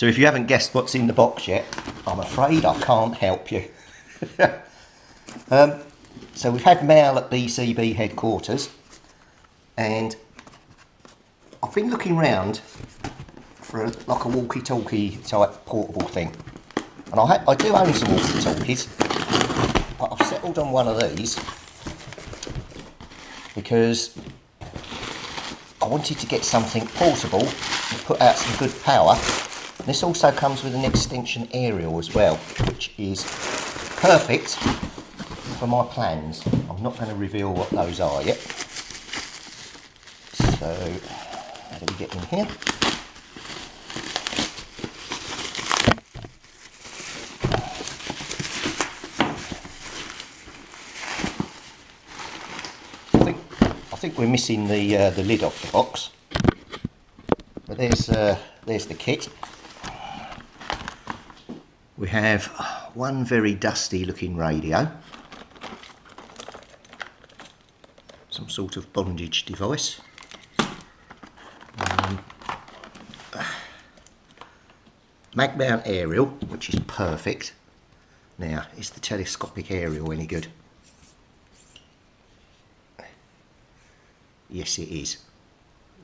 So if you haven't guessed what's in the box yet, I'm afraid I can't help you. So we've had mail at BCB headquarters, and I've been looking round for like a walkie-talkie type portable thing. And I do own some walkie-talkies, but I've settled on one of these because I wanted to get something portable and put out some good power. And this also comes with an extension aerial as well, which is perfect for my plans. I'm not going to reveal what those are yet. So, how do we get in here? I think we're missing the lid off the box. But there's the kit. We have one very dusty looking radio, some sort of bondage device, mag mount aerial, which is perfect. Now, is the telescopic aerial any good? Yes, it is.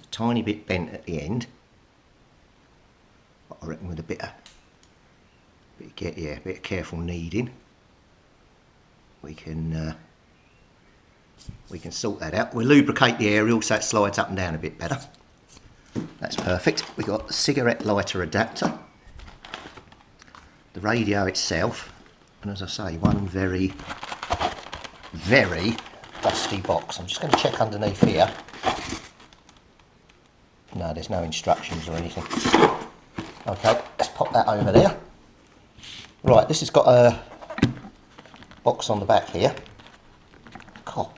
A tiny bit bent at the end, but I reckon with a bit of careful kneading, we can sort that out. We'll lubricate the aerial so it slides up and down a bit better. That's perfect. We've got the cigarette lighter adapter, the radio itself, and as I say, one very, very dusty box. I'm just going to check underneath here. No, there's no instructions or anything. Okay, let's pop that over there. Right, this has got a box on the back here. Oh,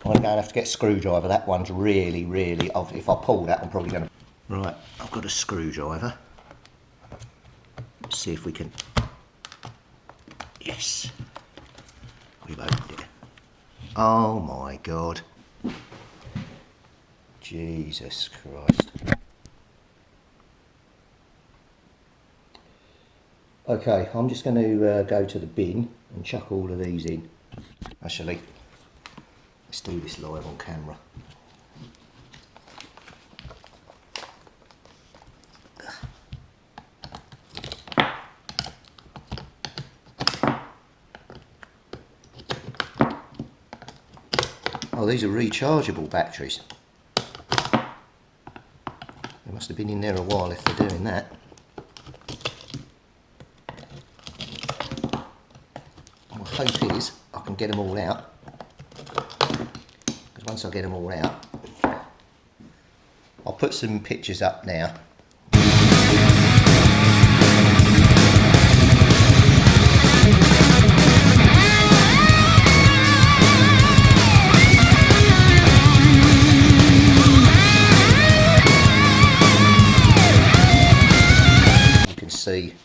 I'm going to have to get a screwdriver. That one's really, if I pull that, I'm probably going to... Right, I've got a screwdriver. Let's see if we can... Yes. We've opened it. Oh my God. Jesus Christ. Okay, I'm just going to go to the bin and chuck all of these in. Actually, let's do this live on camera. Oh, these are rechargeable batteries. They must have been in there a while if they're doing that. My hope is I can get them all out, because once I get them all out, I'll put some pictures up now. See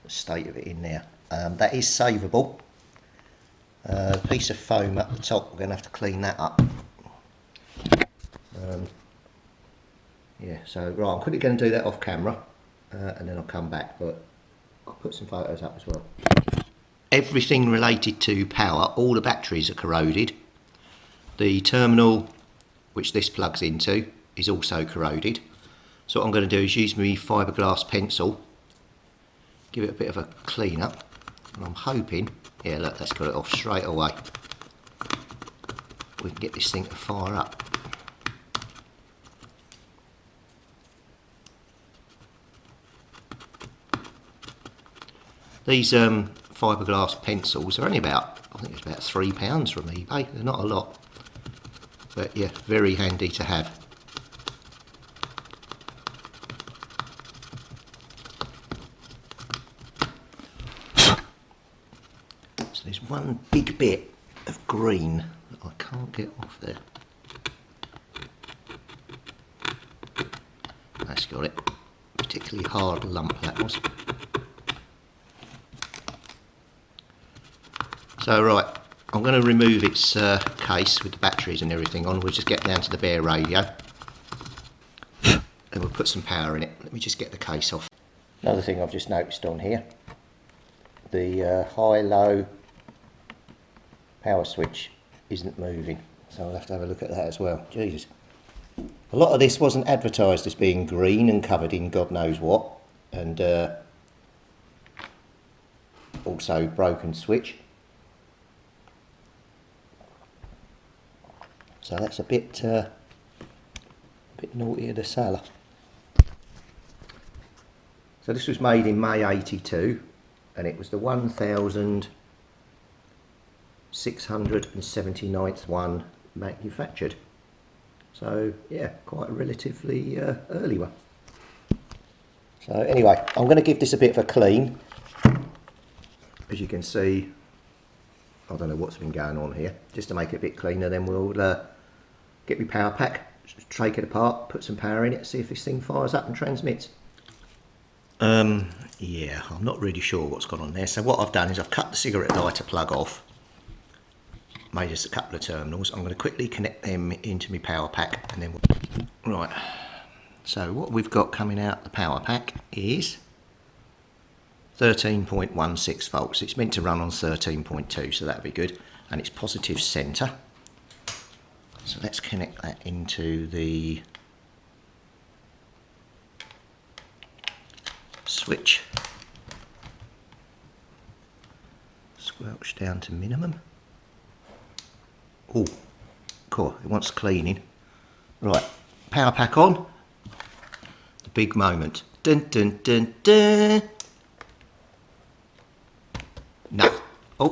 the state of it in there. That is savable. A piece of foam up the top, we're going to have to clean that up. Yeah, so right, I'm quickly going to do that off camera and then I'll come back, but I'll put some photos up as well. Everything related to power, all the batteries are corroded. The terminal which this plugs into is also corroded. So what I'm going to do is use my fiberglass pencil, give it a bit of a clean up, and I'm hoping, yeah look, that's got it off straight away. We can get this thing to fire up. These fiberglass pencils are only about, I think it's about £3 from eBay, they're not a lot, but yeah, very handy to have. There's one big bit of green that I can't get off there. That's got it. Particularly hard lump that was. So right, I'm going to remove its case with the batteries and everything on. We'll just get down to the bare radio. and we'll put some power in it. Let me just get the case off. Another thing I've just noticed on here, the high-low power switch isn't moving, so I'll have to have a look at that as well. Jesus. A lot of this wasn't advertised as being green and covered in God knows what, and also broken switch. So that's a bit naughty of the seller. So this was made in May 82, and it was the 1679th one manufactured. So yeah, quite a relatively early one. So anyway, I'm going to give this a bit of a clean. As you can see, I don't know what's been going on here, just to make it a bit cleaner. Then we'll get my power pack, take it apart, put some power in it, see if this thing fires up and transmits. Yeah, I'm not really sure what's gone on there. So what I've done is I've cut the cigarette lighter plug off, made us a couple of terminals. I'm going to quickly connect them into my power pack, and then right. So what we've got coming out the power pack is 13.16 volts. It's meant to run on 13.2, so that'll be good, and it's positive centre. So let's connect that into the switch. Squelch down to minimum. Oh, cool, it wants cleaning. Right, power pack on. The big moment. Dun dun dun dun. No. Oh.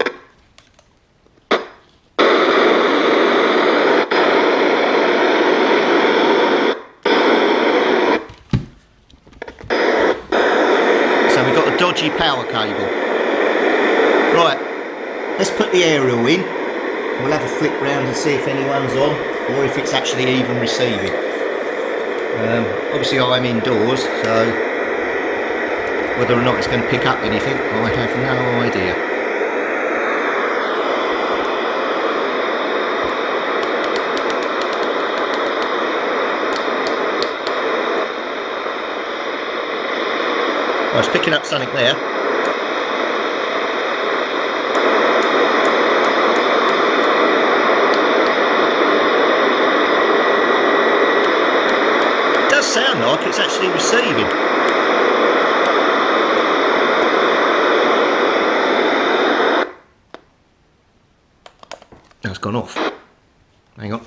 So we've got a dodgy power cable. Right, let's put the aerial in. We'll have a flick round and see if anyone's on, or if it's actually even receiving. Obviously I'm indoors, so whether or not it's going to pick up anything, I have no idea. I was picking up something there. It does sound like it's actually receiving. Now it's gone off. Hang on.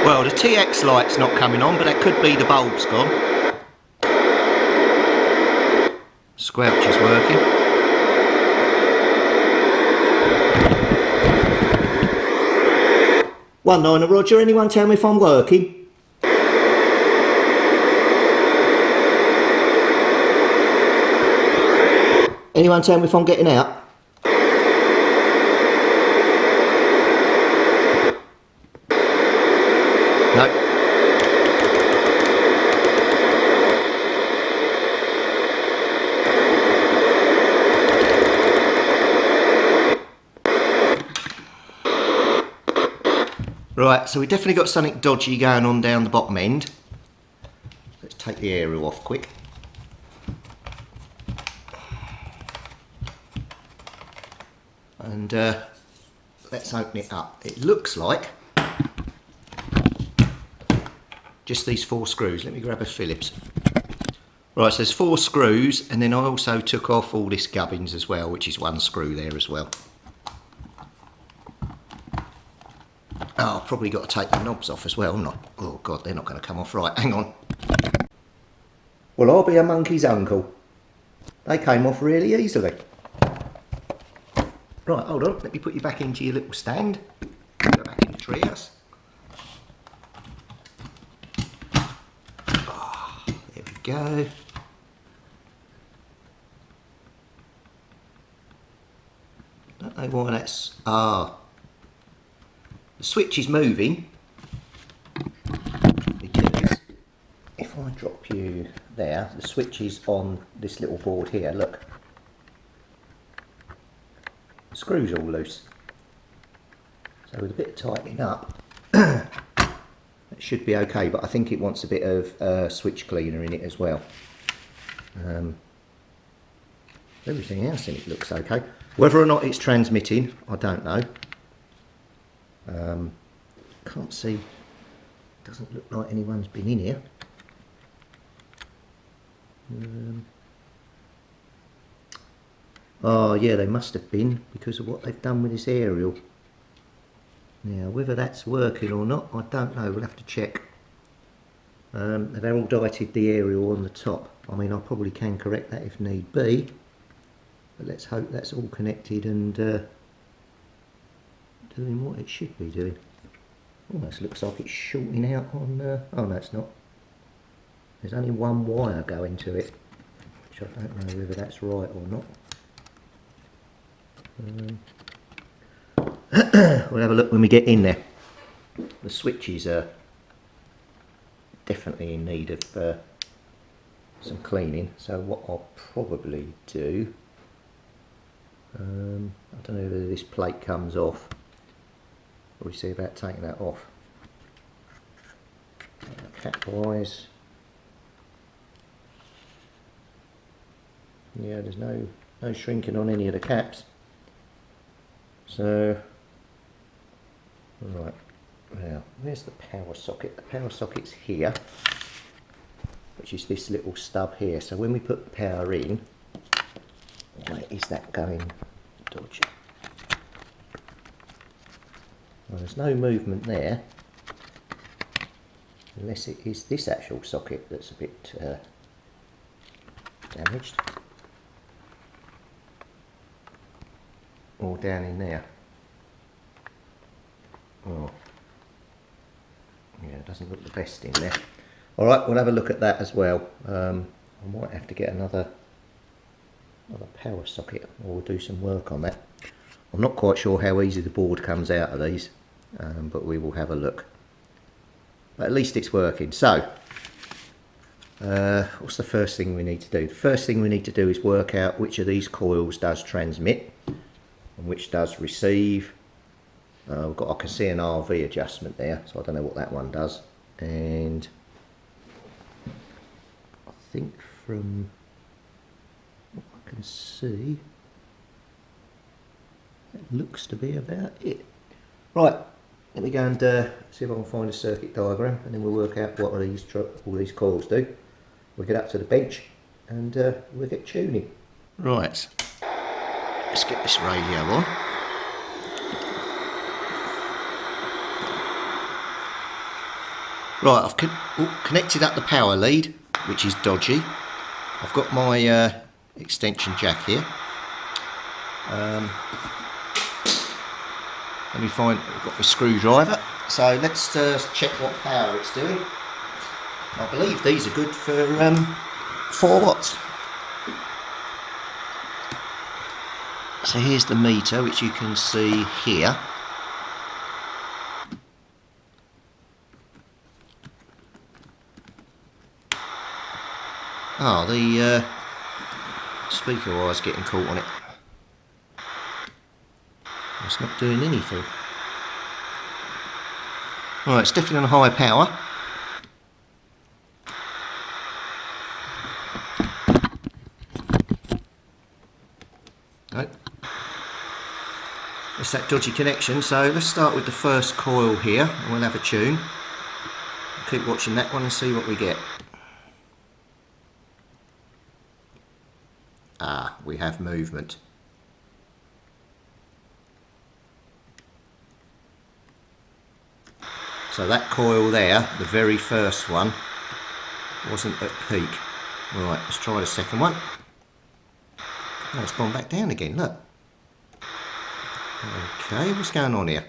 Well, the TX light's not coming on, but that could be the bulb's gone. Squelch is working. One liner, Roger, anyone tell me if I'm working? Anyone tell me if I'm getting out? No. Right, so we definitely got something dodgy going on down the bottom end. Let's take the aerial off quick. And let's open it up. It looks like just these 4 screws. Let me grab a Phillips. Right, so there's 4 screws, and then I also took off all this gubbins as well, which is 1 screw there as well. Oh, I've probably got to take the knobs off as well, not. Oh God, they're not going to come off right. Hang on. Well, I'll be a monkey's uncle. They came off really easily. Right, hold on. Let me put you back into your little stand. Go back in the treehouse. Oh, there we go. Don't know why that's. Ah. The switch is moving because if I drop you there, the switch is on this little board here, look. screws all loose. So with a bit of tightening up, it should be okay, but I think it wants a bit of switch cleaner in it as well. Everything else in it looks okay. Whether or not it's transmitting, I don't know. Can't see, doesn't look like anyone's been in here. Oh yeah, they must have been because of what they've done with this aerial. Now whether that's working or not, I don't know, we'll have to check. They've erudited the aerial on the top. I mean, I probably can correct that if need be, but let's hope that's all connected and doing what it should be doing. Almost looks like it's shorting out on, oh no it's not. There's only one wire going to it, which I don't know whether that's right or not. We'll have a look when we get in there. The switches are definitely in need of some cleaning, so what I'll probably do, I don't know whether this plate comes off. What do we see about taking that off? Cap wise, yeah, there's no shrinking on any of the caps. So, right, now where's the power socket? The power socket's here, which is this little stub here. So when we put the power in, where is that going? Dodgy. Well, there's no movement there, unless it is this actual socket that's a bit damaged. Or down in there. Oh, yeah, it doesn't look the best in there. Alright, we'll have a look at that as well. I might have to get another power socket, or we'll do some work on that. I'm not quite sure how easy the board comes out of these, but we will have a look. But at least it's working. So, what's the first thing we need to do? The first thing we need to do is work out which of these coils does transmit and which does receive. I can see an RV adjustment there, so I don't know what that one does. And I think from what I can see, that looks to be about it. Right, let me go and see if I can find a circuit diagram, and then we'll work out what all these coils do. We'll get up to the bench and we'll get tuning. Right, let's get this radio on. Right, I've connected up the power lead, which is dodgy. I've got my extension jack here. Let me find, I've got my screwdriver. So let's check what power it's doing. I believe these are good for 4 watts. So here's the meter, which you can see here. Oh, the speaker wire's getting caught on it. It's not doing anything. Right, it's definitely on high power. Right. It's that dodgy connection, so let's start with the first coil here and we'll have a tune. Keep watching that one and see what we get. Ah, we have movement. So that coil there, the very first one, wasn't at peak. Right, let's try the second one. Oh, it's gone back down again, look. Okay, what's going on here?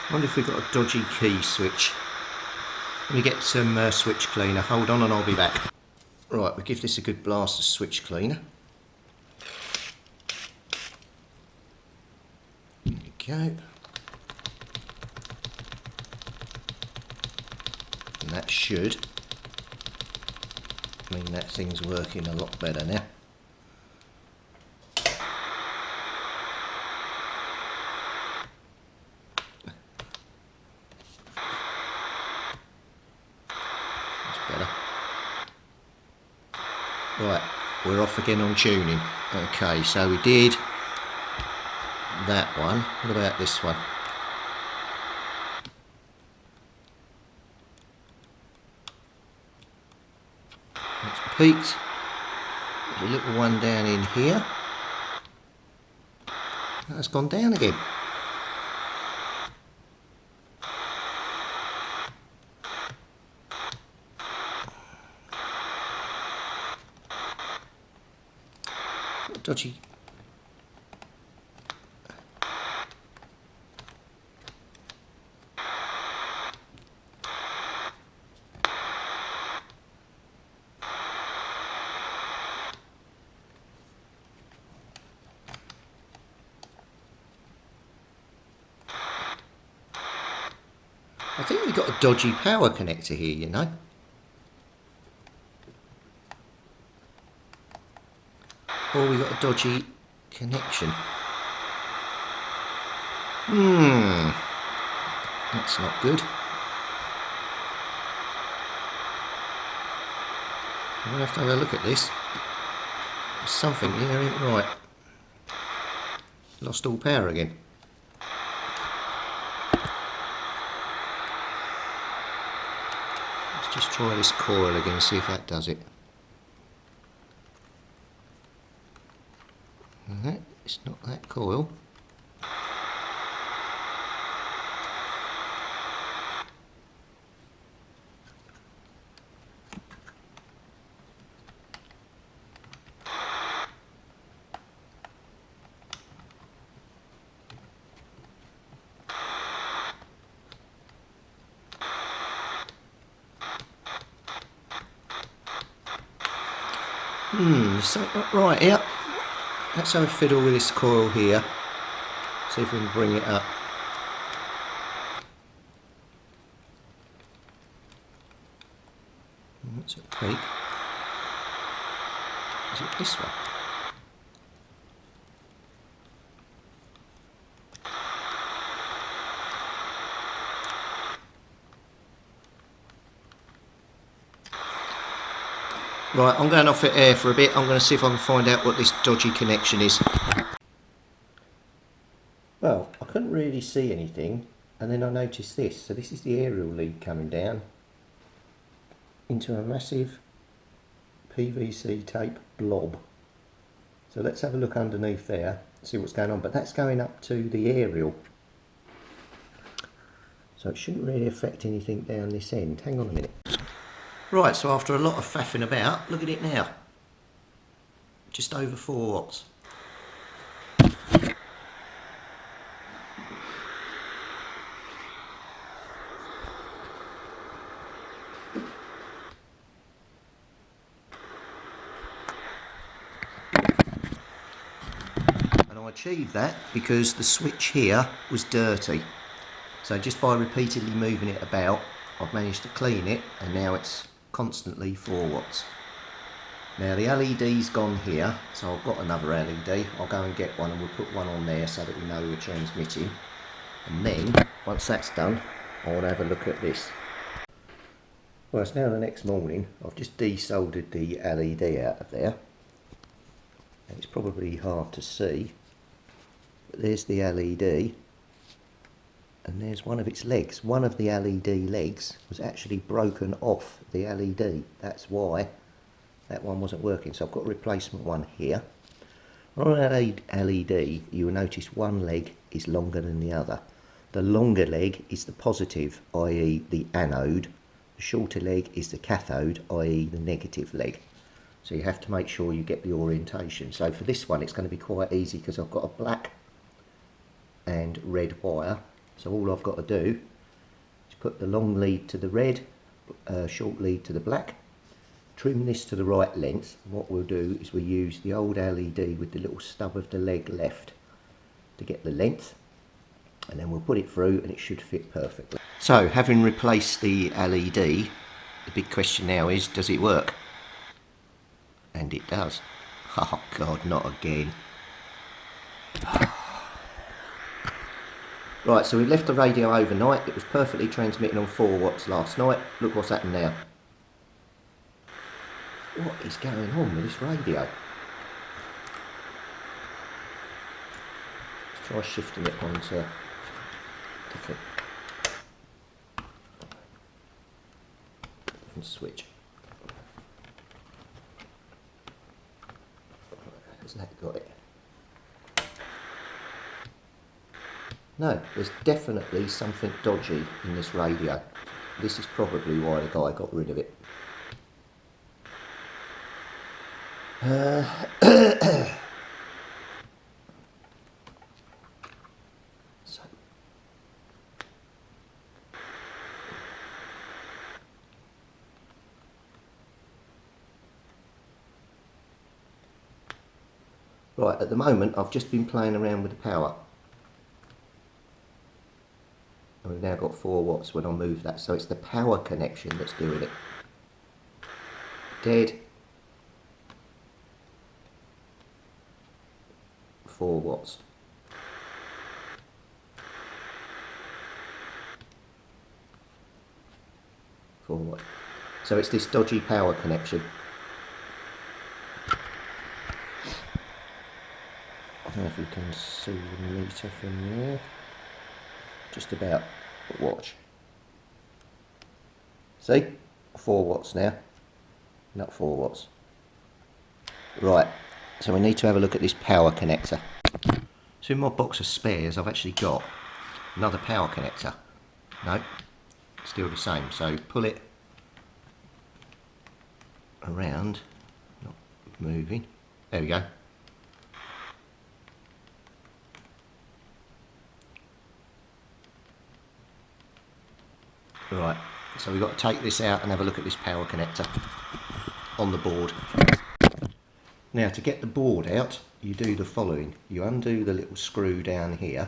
I wonder if we've got a dodgy key switch. Let me get some switch cleaner. Hold on and I'll be back. Right, we'll give this a good blast of switch cleaner. There we go. that should mean that thing's working a lot better now. That's better. Right, we're off again on tuning. Okay, so we did that one. What about this one? It's peaked. There's a little one down in here. That's gone down again. Dodgy. I think we've got a dodgy power connector here, you know. Or we got a dodgy connection. That's not good. I'm going to have to have a look at this. There's something here ain't right. Lost all power again. Let's just try this coil again, see if that does it. No, it's not that coil. There's something not right here. Let's have a fiddle with this coil here. See if we can bring it up. That's a peak. Is it this one? Right, I'm going off it air for a bit. I'm going to see if I can find out what this dodgy connection is. Well, I couldn't really see anything, and then I noticed this. So this is the aerial lead coming down into a massive PVC tape blob. So let's have a look underneath there, see what's going on. But that's going up to the aerial. So it shouldn't really affect anything down this end. Hang on a minute. Right, so after a lot of faffing about, look at it now. Just over 4 watts. And I achieved that because the switch here was dirty. So just by repeatedly moving it about, I've managed to clean it, and now it's constantly 4 watts. Now the LED's gone here, so I've got another LED. I'll go and get one and we'll put one on there so that we know we're transmitting. And then, once that's done, I'll have a look at this. Well, it's now the next morning. I've just desoldered the LED out of there. And it's probably hard to see, but there's the LED. And there's one of its legs. One of the LED legs was actually broken off the LED. That's why that one wasn't working. So I've got a replacement one here. On an LED, you will notice one leg is longer than the other. The longer leg is the positive, i.e. the anode. The shorter leg is the cathode, i.e. the negative leg. So you have to make sure you get the orientation. So for this one, it's going to be quite easy because I've got a black and red wire. So all I've got to do is put the long lead to the red, short lead to the black, trim this to the right length. And what we'll do is we'll use the old LED with the little stub of the leg left to get the length, and then we'll put it through and it should fit perfectly. So having replaced the LED, The big question now is, does it work? And it does. Oh God, not again. Right, so we left the radio overnight. It was perfectly transmitting on 4 watts last night. Look what's happened now. What is going on with this radio? Let's try shifting it onto different switch. Has that got it? No, there's definitely something dodgy in this radio. This is probably why the guy got rid of it. Right, at the moment I've just been playing around with the power. And we've now got 4 watts when I move that, so it's the power connection that's doing it. Dead. 4 watts. So it's this dodgy power connection. I don't know if you can see the meter from there. Just about, but watch. See? 4 watts now. Not 4 watts. Right, so we need to have a look at this power connector. So in my box of spares I've actually got another power connector. No, still the same. So pull it around, not moving. There we go. Right, so we've got to take this out and have a look at this power connector on the board. Now to get the board out, you do the following. You undo the little screw down here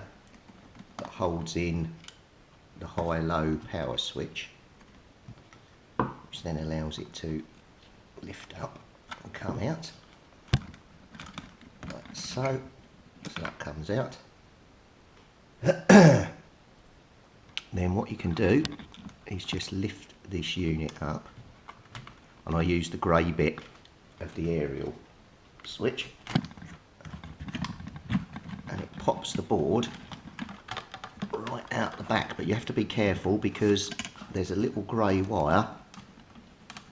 that holds in the high-low power switch, which then allows it to lift up and come out. Like so. So that comes out. Then what you can do is just lift this unit up, and I use the grey bit of the aerial switch, and it pops the board right out the back, but you have to be careful because there's a little grey wire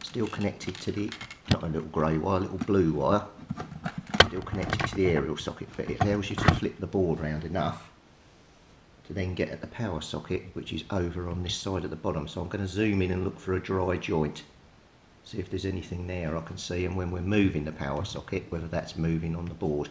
still connected to the, not a little grey wire, a little blue wire still connected to the aerial socket, but it allows you to flip the board round enough to then get at the power socket, which is over on this side at the bottom. So I'm going to zoom in and look for a dry joint, see if there's anything there I can see, and when we're moving the power socket, whether that's moving on the board.